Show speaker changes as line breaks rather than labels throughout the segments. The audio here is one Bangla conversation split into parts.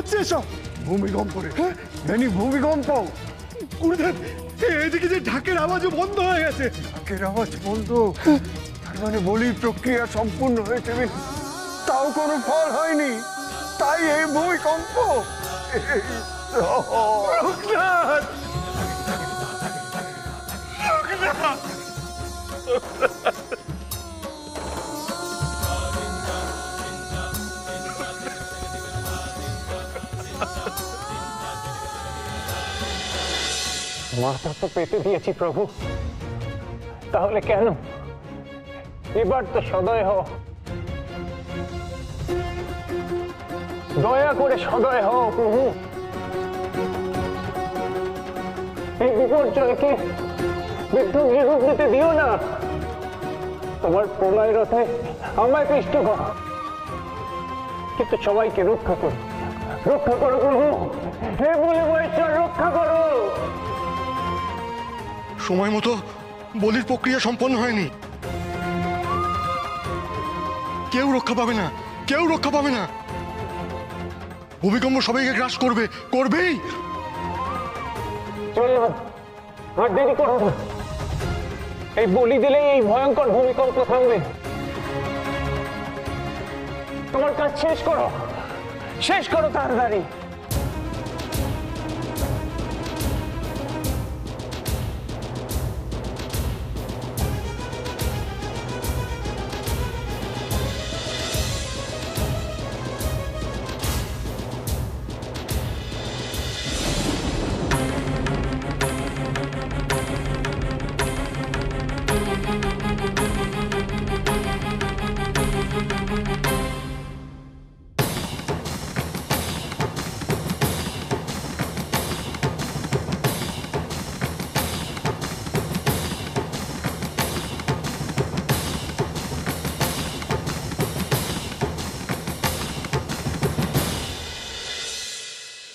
হচ্ছে এসব?
ভূমিকম্প রে, জানি ভূমিকম্প।
গুরুদেব, এদিকে যে ঢাকের আওয়াজও বন্ধ হয়ে গেছে।
ঢাকের আওয়াজ বন্ধ? তার মানে বলির প্রক্রিয়া সম্পূর্ণ হয়েছে, তাও কোনো ফল হয়নি, তাই এই ভূমিকম্প।
লোকনাথ! লোকনাথ!
মাথা তো পেতে দিয়েছি প্রভু, তাহলে কেন? এবার তো সদয় হও, দয়া করে সদয় হও প্রভু। এই বিপর্যয়কে বিধ্বংসী রূপ দিতে দিও না। তোমার প্রলয় রথে আমায় পিষ্ট করো, কিন্তু সবাইকে রক্ষা করো, রক্ষা করো প্রভু। হে বলে মহেশ্বর, রক্ষা করো।
সময় মতো বলির প্রক্রিয়া সম্পন্ন হয়নি, কেউ রক্ষা পাবে না, কেউ রক্ষা পাবে না। ভূমিকম্প সবাইকে গ্রাস করবে, করবেই।
চলো, আর দেরি করো না। এই বলি দিলে এই ভয়ঙ্কর ভূমিকম্প থামবে। তোমার কাজ শেষ করো, শেষ করো তাড়াতাড়ি।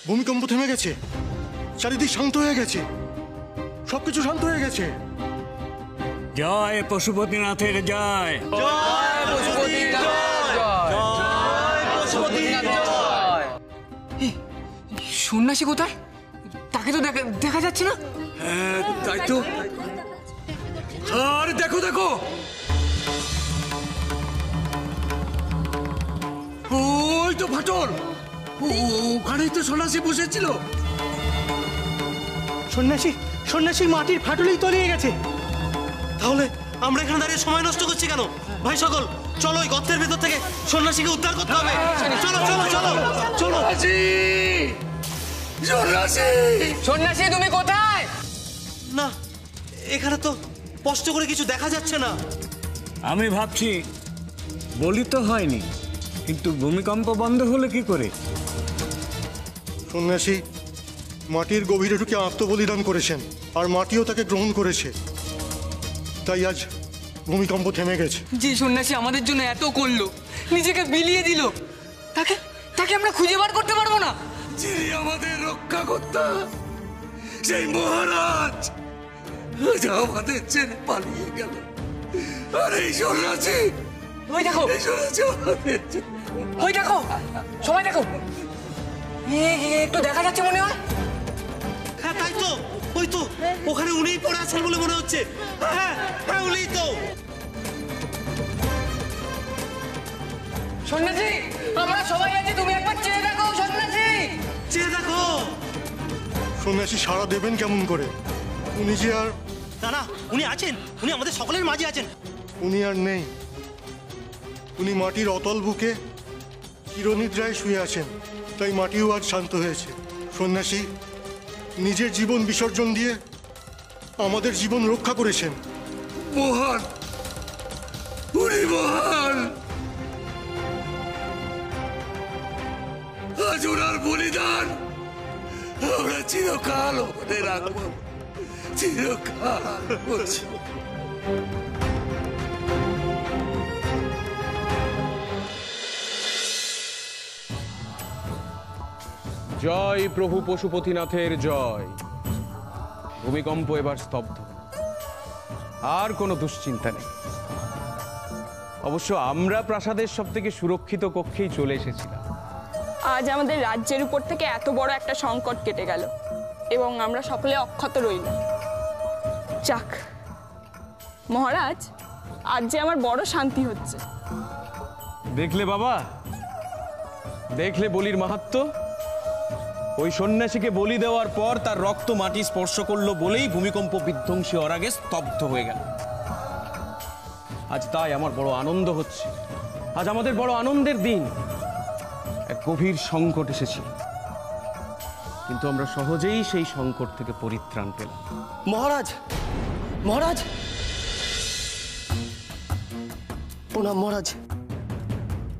ভূমিকম্প থেমে গেছে, চারিদিক শান্ত হয়ে গেছে, সবকিছু শান্ত হয়ে গেছে।
জয় পশুপতিনাথের জয়।
সন্ন্যাসী কোথায়? তাকে তো দেখা যাচ্ছে না।
হ্যাঁ তাই তো। আর দেখো দেখো, ওই তো ফাটল, ওখানেই তো সন্ন্যাসী বসেছিল।
সন্ন্যাসীর মাটির ফাটলেই তলিয়ে গেছে। তাহলে আমরা এখানে দাঁড়িয়ে সময় নষ্ট করছি কেন? ভাই সকল, চলো ওই গর্তের ভেতর থেকে সন্ন্যাসীকে উদ্ধার করতে হবে। চলো চলো চলো চলো।
সন্ন্যাসী তুমি কোথায়?
না, এখানে তো স্পষ্ট করে কিছু দেখা যাচ্ছে না।
আমি ভাবছি বলি তো হয়নি, কিন্তু ভূমিকম্প বন্ধ হলো কি করে?
সন্ন্যাসী মাটির গভীরে ঢুকে আত্মবলিদান করেছেন, আর মাটিও তাকে গ্রহণ করেছে, তাই আজ ভূমিকম্প থেমে গেছে।
যে সন্ন্যাসী আমাদের জন্য এত করলো, নিজেকে বিলিয়ে দিল, তাকে আমরা খুঁজে বার করতে পারবো না।
যিনি আমাদের রক্ষা কর্তা, সেই মহারাজ আজ আমাদের ছেড়ে পালিয়ে গেল। আর এই সন্ন্যাসী,
ওই দেখো,
এই সন্ন্যাসী আমাদের
ওই দেখো, সবাই দেখো, একটু দেখা যাচ্ছে মনে হয়।
হ্যাঁ তাই তো, ওই তো ওখানে উনিই পড়ে আছেন বলে মনে হচ্ছে। হ্যাঁ হ্যাঁ, উনিই তো।
সন্ন্যাসী, আমরা সবাই আছি, তুমি একবার চেয়ে দেখো। সন্ন্যাসী,
চেয়ে দেখো।
সন্ন্যাসী সাড়া দেবেন কেমন করে? উনি যে আর
না না, উনি আছেন, উনি আমাদের সকলের মাঝে আছেন।
উনি আর নেই, উনি মাটির অতল বুকে চিরনিদ্রায় শুয়ে আছেন, তাই মাটিও আজ শান্ত হয়েছে। সন্ন্যাসী নিজের জীবন বিসর্জন দিয়ে আমাদের জীবন রক্ষা করেছেন।
মহান, উনি মহান। আজ ওনার বলিদান আমরা চিরকাল মনে রাখবো, চিরকাল।
জয় প্রভু পশুপতিনাথের জয়। ভূমিকম্প এবার স্তব্ধ, আর কোনো দুশ্চিন্তা নেই। অবশ্য আমরা প্রাসাদের সব থেকে সুরক্ষিত কক্ষেই চলে এসেছিলাম,
আজ আমাদের রাজ্যের উপর থেকে এত বড় একটা সংকট কেটে গেল এবং আমরা সকলে অক্ষত রইলাম। যাক মহারাজ, আজ যে আমার বড় শান্তি হচ্ছে।
দেখলে বাবা, দেখলে বলির মাহাত্ম্য। ওই সন্ন্যাসীকে বলি দেওয়ার পর তার রক্ত মাটি স্পর্শ করলো বলেই ভূমিকম্প বিধ্বংসী অরাগে স্তব্ধ হয়ে গেল। আজ তাই আমার বড় আনন্দ হচ্ছে। আজ আমাদের বড় আনন্দের দিন। এক গভীর সংকট এসেছিল, কিন্তু আমরা সহজেই সেই সংকট থেকে পরিত্রাণ পেলাম।
মহারাজ, মহারাজ, প্রণাম মহারাজ।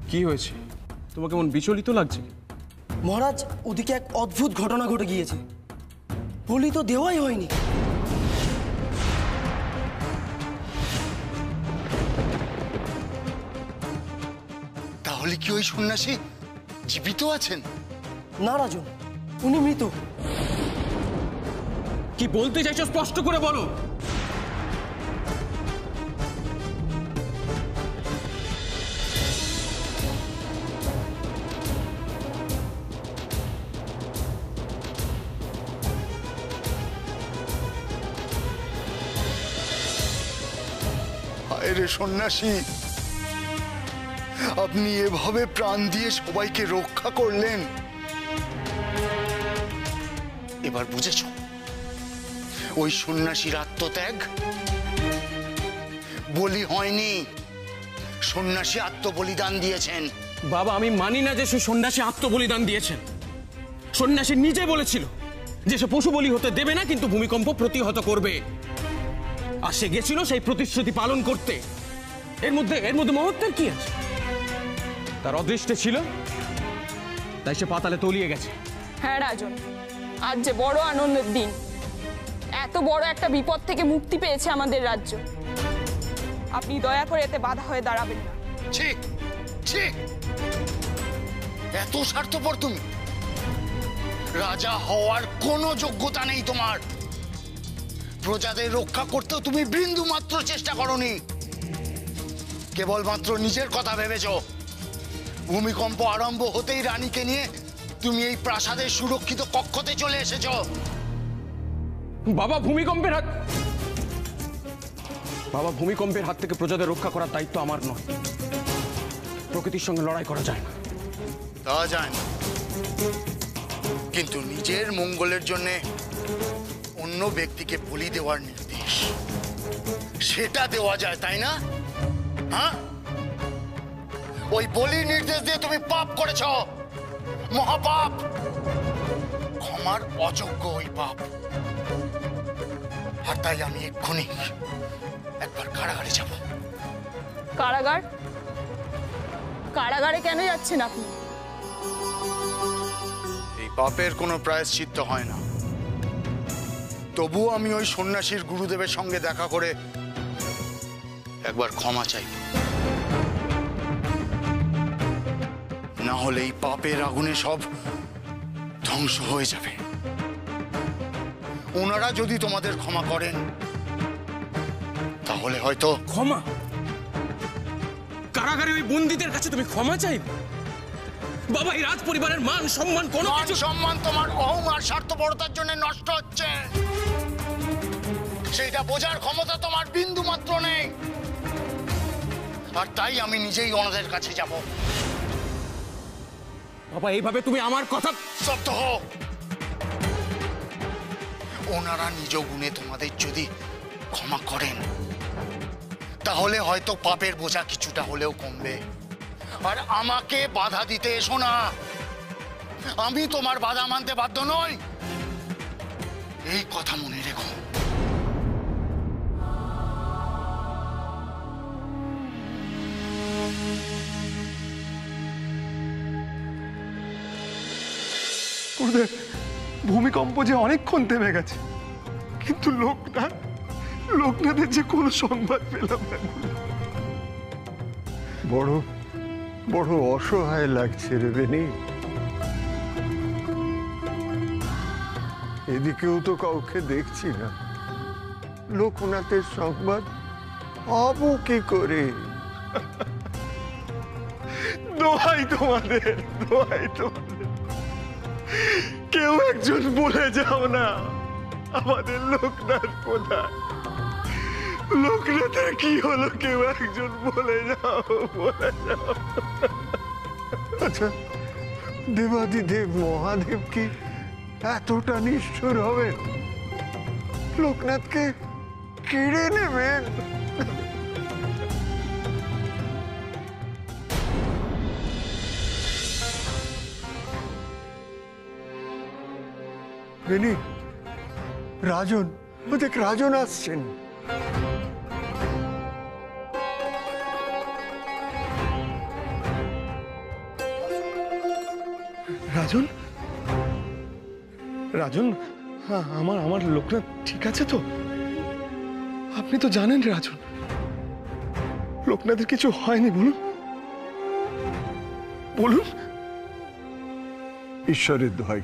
কি হয়েছে? তোমাকে কেমন বিচলিত লাগছে?
মহারাজ, ওদিকে এক অদ্ভুত ঘটনা ঘটে গিয়েছে। বলি তো দেওয়াই হয়নি।
তাহলে কি ওই সন্ন্যাসী জীবিত আছেন?
না রাজন, উনি মৃত।
কি বলতে চাইছো স্পষ্ট করে বলো।
হায় রে সন্ন্যাসী, আপনি এভাবে প্রাণ দিয়ে সবাইকে রক্ষা করলেন। এবার বুঝেছ ওই সন্ন্যাসীর আত্মত্যাগ বলি হয়নি, সন্ন্যাসী আত্মবলিদান দিয়েছেন।
বাবা, আমি মানি না যে সে সন্ন্যাসী আত্মবলিদান দিয়েছেন। সন্ন্যাসী নিজে বলেছিল যে সে পশু বলি হতে দেবে না, কিন্তু ভূমিকম্প প্রতিহত করবে। আর সে গেছিল সেই প্রতিশ্রুতি পালন করতে। এর মধ্যে মহত্বের কি আছে? তার অদৃষ্টে ছিল, তাই সে পাতালে তলিয়ে গেছে।
হ্যাঁ রাজন, আজ যে বড় আনন্দের দিন। এত বড় একটা বিপদ থেকে মুক্তি পেয়েছে আমাদের রাজ্য। আপনি দয়া করে এতে বাধা হয়ে দাঁড়াবেন না।
ঠিক ঠিক, এত স্বার্থপর তুমি। রাজা হওয়ার কোনো যোগ্যতা নেই তোমার। প্রজাদের রক্ষা করতেও তুমি বিন্দু মাত্র চেষ্টা করনি, কেবলমাত্র নিজের কথা ভেবেছ। ভূমিকম্প আরম্ভ হতেই রানীকে নিয়ে তুমি এই প্রাসাদের সুরক্ষিত কক্ষতে চলে এসেছ।
বাবা, ভূমিকম্পের হাত থেকে প্রজাদের রক্ষা করার দায়িত্ব আমার নয়। প্রকৃতির সঙ্গে লড়াই করা যায় না।
তা যায় না, কিন্তু নিজের মঙ্গলের জন্য অন্য ব্যক্তিকে বলি দেওয়ার নির্দেশ, সেটা দেওয়া যায়, তাই না? হ্যাঁ, ওই বলির নির্দেশ দিয়ে তুমি পাপ করেছ, মহাপাপ, ক্ষমার অযোগ্য ওই পাপ। আর তাই আমি এক্ষুনি একবার কারাগারে যাব।
কারাগার? কারাগারে কেন যাচ্ছেন আপনি?
এই পাপের কোনো প্রায়শ্চিত্ত হয় না। তবুও আমি ওই সন্ন্যাসীর গুরুদেবের সঙ্গে দেখা করে একবার ক্ষমা চাই, না হলে এই পাপের আগুনে সব ধ্বংস হয়ে যাবে। ওনারা যদি তোমাদের ক্ষমা করেন তাহলে হয়তো।
ক্ষমা? কারাগারে ওই বন্দীদের কাছে তুমি ক্ষমা চাইবে? বাবা, এই রাজ পরিবারের মান সম্মান কোনো
মান
কিছু।
সম্মান তোমার অহং আর স্বার্থপরতার জন্য নষ্ট হচ্ছে, সেইটা বোঝার ক্ষমতা তোমার বিন্দু মাত্র নেই। আর তাই আমি নিজেই ওনাদের কাছে যাব।
বাবা, এইভাবে তুমি আমার কথা।
স্তব্ধ হও। ওনারা নিজ গুণে তোমাদের যদি ক্ষমা করেন তাহলে হয়তো পাপের বোঝা কিছুটা হলেও কমবে। আর আমাকে বাধা দিতে এসো না, আমি তোমার বাধা মানতে বাধ্য নই, এই কথা মনে রেখো।
ভূমিকম্প যে অনেকক্ষণ থেমে গেছে, কিন্তু লোকনাথের যে কোনো সংবাদ পেলাম না।
বড় বড় অসহায় লাগছে রে বেনি। এদিকেও তো কাউকে দেখছি না। লোকনাথের সংবাদ পাবো কি করে?
দোহাই তোমাদের, দোহাই তোমাদের। কেউ একজন বলে যাও না আমাদের লোকনাথ কোথায়? লোকনাথের কি হলো? কেউ একজন বলে যাও, বলে যাও। আচ্ছা, দেবাদিদেব মহাদেব কি এতটা নিষ্ঠুর হবেন? লোকনাথকে কেড়ে নেবেন? বেনি, রাজন, দেখ রাজন আসছেন। রাজন, রাজন, হ্যাঁ, আমার লোকনাথ ঠিক আছে তো? আপনি তো জানেন রাজন, লোকনাথের কিছু হয়নি, বলুন বলুন। ঈশ্বরের দোহাই,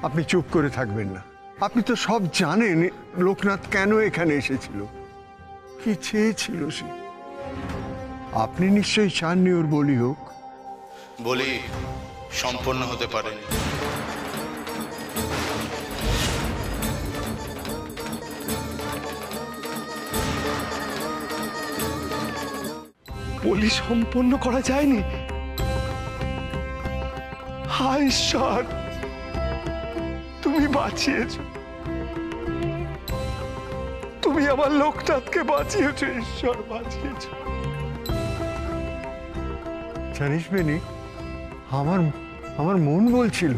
আপনি চুপ করে থাকবেন না। আপনি তো সব জানেন লোকনাথ কেন এখানে এসেছিল, কি চেয়েছিল সে। আপনি নিশ্চয়ই চাননি ওর বলি হোক।
বলি সম্পন্ন হতে পারেনি।
বলি সম্পন্ন করা যায়নি? হায় ঈশ্বর, তুমি বাঁচিয়েছ, তুমি আমার লোকনাথকে বাঁচিয়েছ, ঈশ্বর বাঁচিয়েছ। জানিস বেনি, আমার মন বলছিল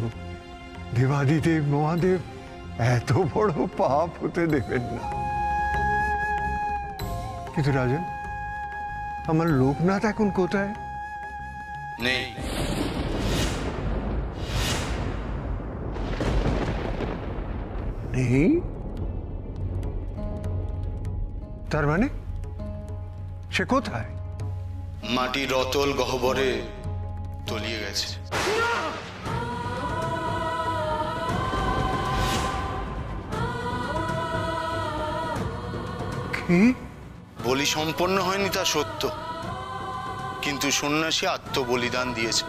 দেবাদিদেব মহাদেব এত বড় পাপ হতে দেবেন না। কিন্তু রাজন, আমার লোকনাথ এখন কোথায়?
নেই।
নেই? তার মানে সে কোথায়?
মাটির অতল গহ্বরে তলিয়ে গেছে।
কি?
বলি সম্পন্ন হয়নি তা সত্য, কিন্তু সন্ন্যাসী আত্মবলিদান দিয়েছে,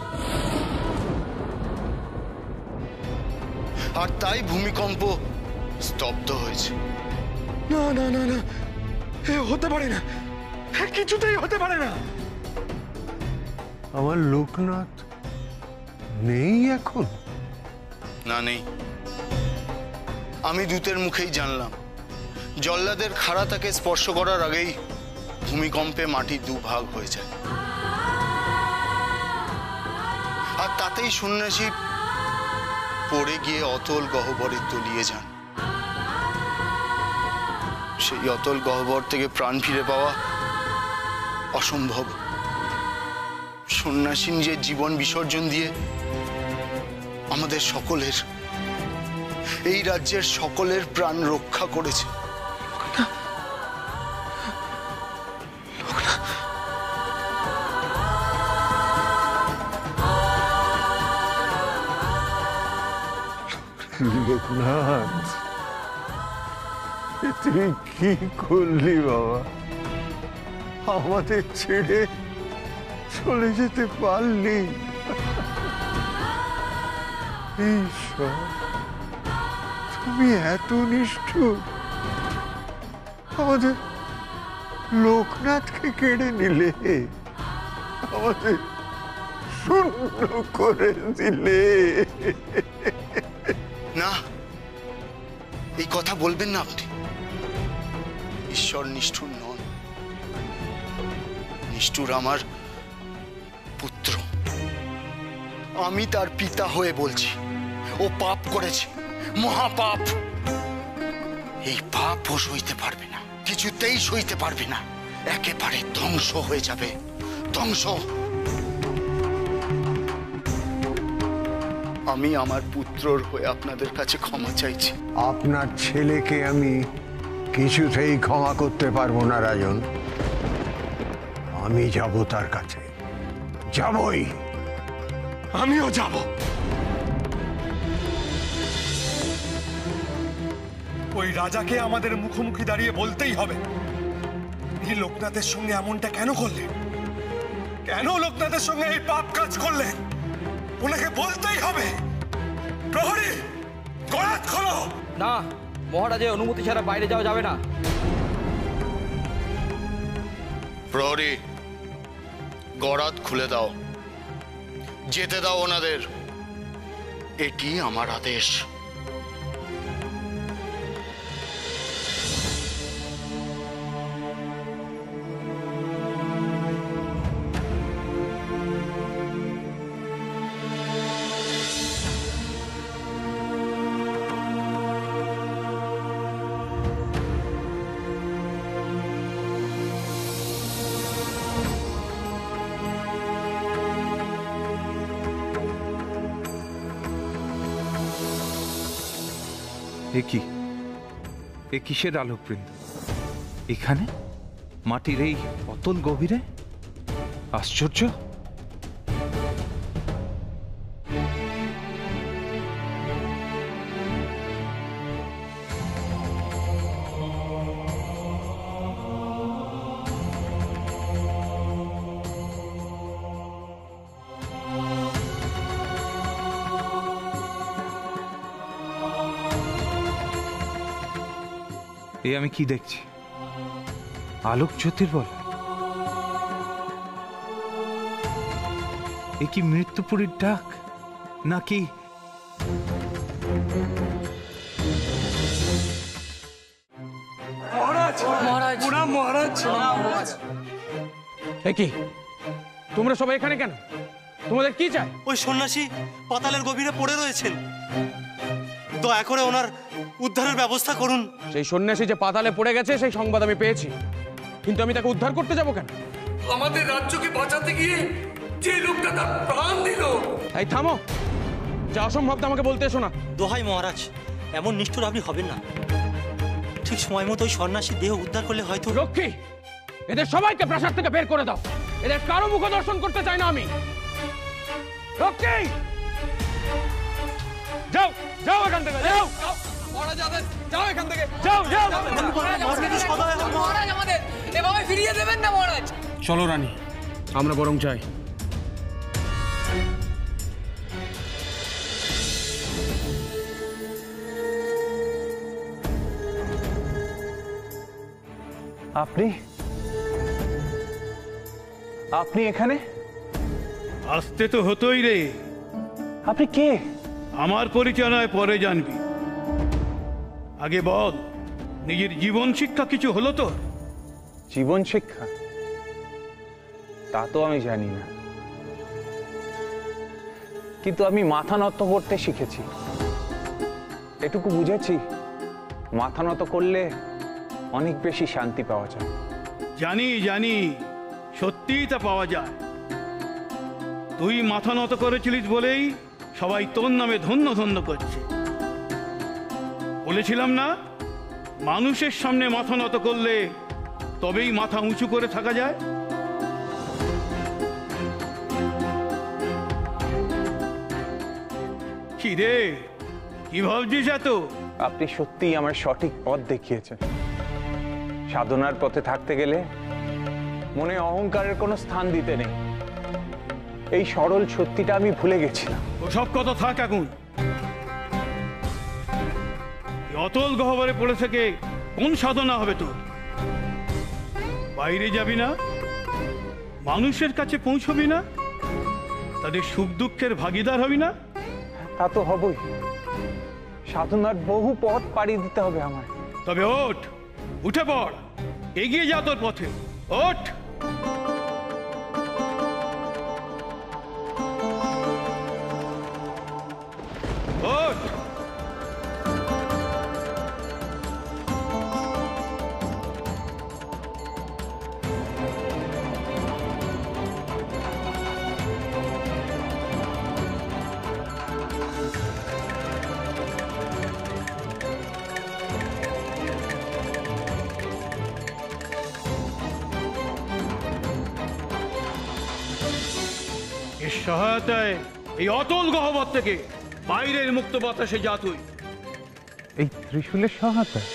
আর তাই ভূমিকম্প স্তব্ধ হয়েছে।
না না না না, এ হতে পারে না, কিছুতেই হতে পারে না। আমার লোকনাথ নেই এখন?
না, নেই। আমি দূতের মুখেই জানলাম, জল্লাদের খাড়া তাকে স্পর্শ করার আগেই ভূমিকম্পে মাটি দুভাগ হয়ে যায়, আর তাতেই সন্ন্যাসী পড়ে গিয়ে অতল গহ্বরে তলিয়ে যান। সেই অতল গহ্বর থেকে প্রাণ ফিরে পাওয়া অসম্ভব। সন্ন্যাসী নিজের জীবন বিসর্জন দিয়ে আমাদের সকলের, এই রাজ্যের সকলের প্রাণ রক্ষা করেছে।
লোকনাথ, তুই কি করলি বাবা? আমাদের ছেড়ে চলে যেতে পারলি? ঈশ্বর, তুমি এত নিষ্ঠুর, আমাদের লোকনাথকে কেড়ে নিলে, আমাদের শূন্য করে দিলে।
না, এই কথা বলবেন না আপনি। ঈশ্বর নিষ্ঠুর নন, নিষ্ঠুর আমার পুত্র। আমি তার পিতা হয়ে বলছি, ও পাপ করেছে, মহাপাপ। এই পাপ ও সইতে পারবে না, কিছুতেই সইতে পারবে না, একেবারে ধ্বংস হয়ে যাবে, ধ্বংস। আমি আমার পুত্রর হয়ে আপনাদের কাছে ক্ষমা চাইছি।
আপনার ছেলেকে আমি কিছুতেই ক্ষমা করতে পারবো না রাজন। আমি যাব তার কাছে, যাবই। আমিও যাব।
ওই রাজাকে আমাদের মুখোমুখি দাঁড়িয়ে বলতেই হবে, এই লোকনাথের সঙ্গে এমনটা কেন করলেন? কেন লোকনাথের সঙ্গে এই পাপ কাজ করলেন? ওনাকে বলতেই হবে। প্রহরী, গরাদ খোলো।
না, মহারাজের অনুমতি ছাড়া বাইরে যাওয়া যাবে না।
প্রহরী, গরাদ খুলে দাও, যেতে দাও ওনাদের, এটি আমার আদেশ।
এ কিসের আলোকবৃন্দ এখানে, মাটির এই অতল গভীরে? আশ্চর্য। এ আমি কি দেখছি? আলোক জ্যোতির্বলয়? এ কি মৃত্যুপুরীর ডাক নাকি?
কি তোমরা সবাই এখানে কেন? তোমাদের কি চাই?
ওই সন্ন্যাসী পাতালের গভীরে পড়ে রয়েছেন, দয়া করে ওনার উদ্ধারের ব্যবস্থা করুন।
সেই সন্ন্যাসী যে পাতালে পড়ে গেছে সেই সংবাদ আমি পেয়েছি, কিন্তু আমি তাকে উদ্ধার করতে যাব কেন?
আমাদের রাজ্যকে বাঁচাতে গিয়ে যে লোকটা তার প্রাণ দিল।
এই থামো, যা অসম্ভব তা আমাকে বলতে এসো না।
দোহাই মহারাজ, এমন নিষ্ঠুর আপনি হবেন না। ঠিক সময় মতো ওই সন্ন্যাসীর দেহ উদ্ধার করলে হয়তো।
রক্ষী, এদের সবাইকে প্রাসাদ থেকে বের করে দাও, এদের কারো মুখ দর্শন করতে চাই না আমি। রক্ষী, যাও যাও এখান থেকে, যাও।
যাও এখান থেকে,
যাও যাও।
মহারাজ আমাদের এভাবে ফিরিয়ে দেবেন না মহারাজ।
চলো রানী, আমরা বরং যাই।
আপনি আপনি এখানে?
আসতে তো হতোই রে।
আপনি কে?
আমার পরিচয় নয়, পরে জানবি। আগে বল, নিজের জীবন শিক্ষা কিছু হলো তো?
জীবন শিক্ষা? তা তো আমি জানি না, কিন্তু আমি মাথা নত করতে শিখেছি। এটুকু বুঝেছি, মাথা নত করলে অনেক বেশি শান্তি পাওয়া যায়।
জানি জানি, সত্যিই তা পাওয়া যায়। তুই মাথা নত করেছিলিস বলেই সবাই তোর নামে ধন্য ধন্য করছে। বলেছিলাম না, মানুষের সামনে মাথা নত করলে তবেই মাথা উঁচু করে থাকা যায়। কি রে, কি ভাবছিস এত?
আপনি সত্যিই আমার সঠিক পথ দেখিয়েছেন। সাধনার পথে থাকতে গেলে মনে অহংকারের কোনো স্থান দিতে নেই। এই সরল সত্যিটা আমি ভুলে গেছিলাম।
ওসব কথা থাক এখন। অতল গহ্বরে পড়ে থেকে কোন সাধনা হবে তোর? বাইরে যাবি না, মানুষের কাছে পৌঁছবি না, তাদের সুখ দুঃখের ভাগিদার হবি না?
তা তো হবই। সাধনার বহু পথ পাড়ি দিতে হবে আমার।
তবে ওঠ, উঠে পড়, এগিয়ে যা তোর পথে। ওঠ। ওঠ। এর সহায়তায় এই অতল গহ্বর থেকে বাইরের মুক্ত বাতাসে যা তুই।
এই ত্রিশূলের সহায়তায়?